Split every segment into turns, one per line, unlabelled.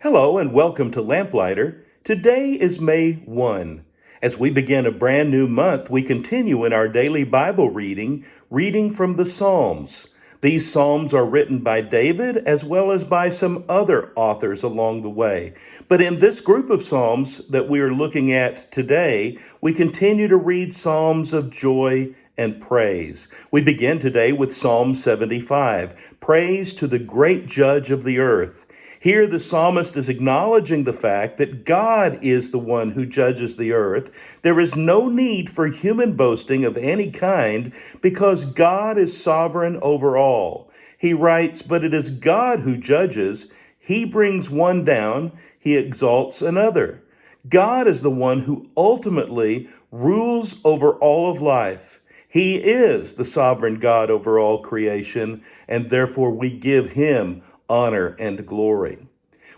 Hello and welcome to Lamplighter. Today is May 1. As we begin a brand new month, we continue in our daily Bible reading from the Psalms. These Psalms are written by David as well as by some other authors along the way. But in this group of Psalms that we are looking at today, we continue to read Psalms of joy and praise. We begin today with Psalm 75, Praise to the great Judge of the earth. Here, the psalmist is acknowledging the fact that God is the one who judges the earth. There is no need for human boasting of any kind because God is sovereign over all. He writes, But it is God who judges. He brings one down, he exalts another. God is the one who ultimately rules over all of life. He is the sovereign God over all creation, and therefore we give him honor and glory.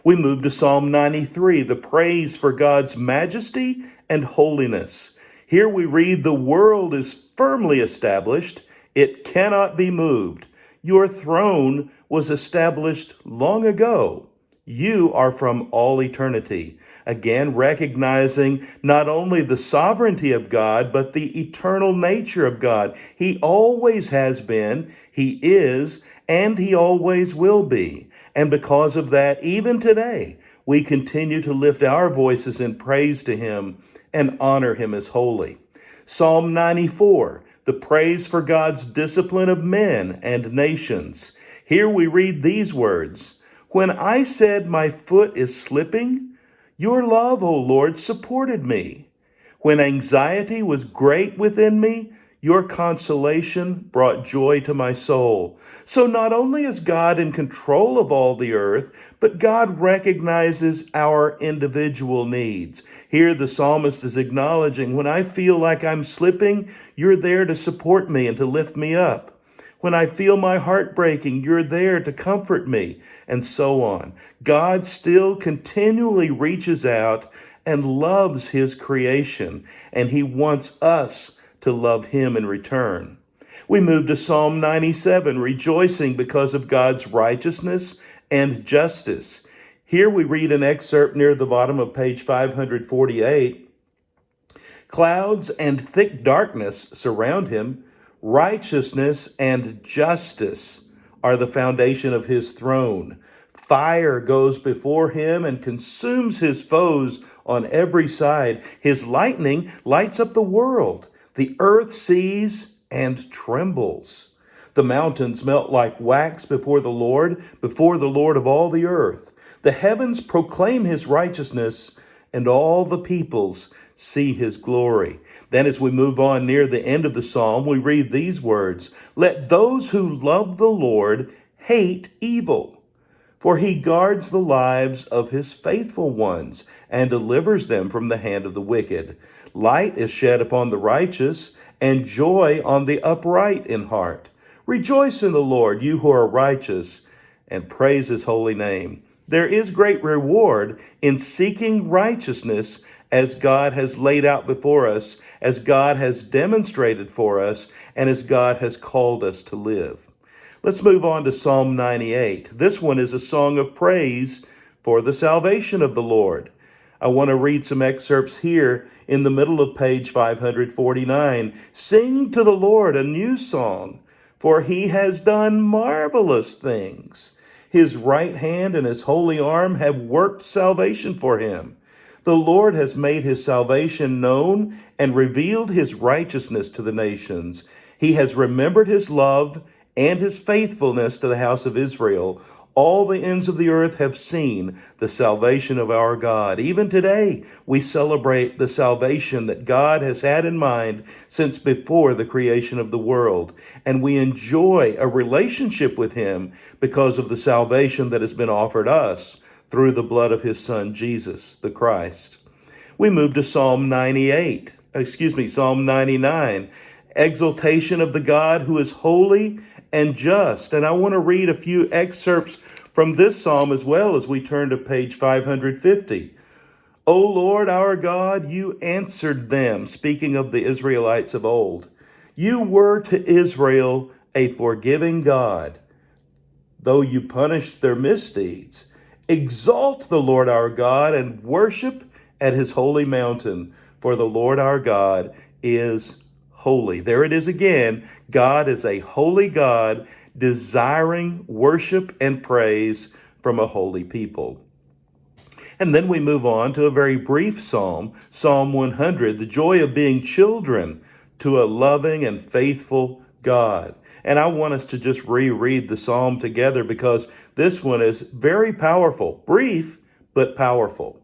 We move to Psalm 93, the praise for God's majesty and holiness. Here we read, The world is firmly established, it cannot be moved. Your throne was established long ago. You are from all eternity. Again, recognizing not only the sovereignty of God, but the eternal nature of God. He always has been, he is, and he always will be. And because of that, even today, we continue to lift our voices in praise to him and honor him as holy. Psalm 94, the praise for God's discipline of men and nations. Here we read these words, When I said my foot is slipping, your love, O Lord, supported me. When anxiety was great within me, your consolation brought joy to my soul. So not only is God in control of all the earth, but God recognizes our individual needs. Here the psalmist is acknowledging, when I feel like I'm slipping, you're there to support me and to lift me up. When I feel my heart breaking, you're there to comfort me, and so on. God still continually reaches out and loves his creation, and he wants us to love him in return. We move to Psalm 97, rejoicing because of God's righteousness and justice. Here we read an excerpt near the bottom of page 548. Clouds and thick darkness surround him. Righteousness and justice are the foundation of his throne. Fire goes before him and consumes his foes on every side. His lightning lights up the world. The earth sees and trembles. The mountains melt like wax before the Lord of all the earth. The heavens proclaim his righteousness, and all the peoples see his glory. Then as we move on near the end of the psalm, we read these words, Let those who love the Lord hate evil, for he guards the lives of his faithful ones and delivers them from the hand of the wicked. Light is shed upon the righteous, and joy on the upright in heart. Rejoice in the Lord, you who are righteous, and praise his holy name. There is great reward in seeking righteousness as God has laid out before us, as God has demonstrated for us, and as God has called us to live. Let's move on to Psalm 98. This one is a song of praise for the salvation of the Lord. I want to read some excerpts here in the middle of page 549. Sing to the Lord a new song, for he has done marvelous things. His right hand and his holy arm have worked salvation for him. The Lord has made his salvation known and revealed his righteousness to the nations. He has remembered his love and his faithfulness to the house of Israel. All the ends of the earth have seen the salvation of our God. Even today, we celebrate the salvation that God has had in mind since before the creation of the world. And we enjoy a relationship with him because of the salvation that has been offered us through the blood of his son, Jesus, the Christ. We move to Psalm 99, exaltation of the God who is holy and just. And I want to read a few excerpts from this psalm as well as we turn to page 550. O Lord our God, you answered them, speaking of the Israelites of old. You were to Israel a forgiving God, though you punished their misdeeds. Exalt the Lord our God and worship at his holy mountain, for the Lord our God is holy. There it is again. God is a holy God, desiring worship and praise from a holy people. And then we move on to a very brief psalm, Psalm 100, the joy of being children to a loving and faithful God. And I want us to just reread the psalm together because this one is very powerful, brief, but powerful.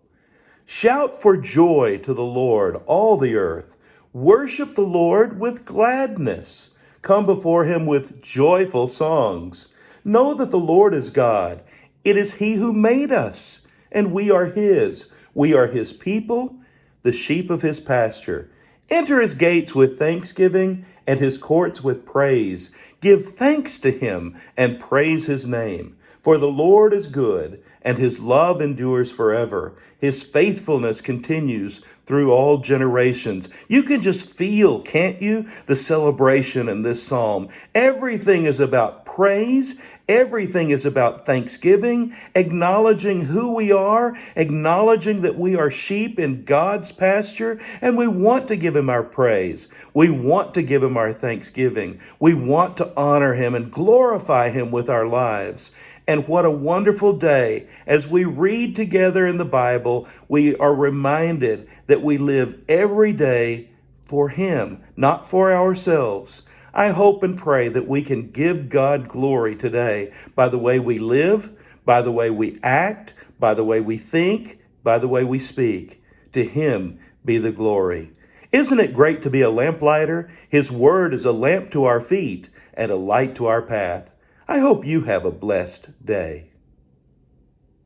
Shout for joy to the Lord, all the earth. Worship the Lord with gladness. Come before him with joyful songs. Know that the Lord is God. It is he who made us, and we are his. We are his people, the sheep of his pasture. Enter his gates with thanksgiving and his courts with praise. Give thanks to him and praise his name. For the Lord is good, and his love endures forever. His faithfulness continues through all generations. You can just feel, can't you, the celebration in this psalm. Everything is about praise. Everything is about thanksgiving, acknowledging who we are, acknowledging that we are sheep in God's pasture, and we want to give him our praise. We want to give him our thanksgiving. We want to honor him and glorify him with our lives. And what a wonderful day. As we read together in the Bible, we are reminded that we live every day for him, not for ourselves. I hope and pray that we can give God glory today by the way we live, by the way we act, by the way we think, by the way we speak. To him be the glory. Isn't it great to be a lamplighter? His word is a lamp to our feet and a light to our path. I hope you have a blessed day.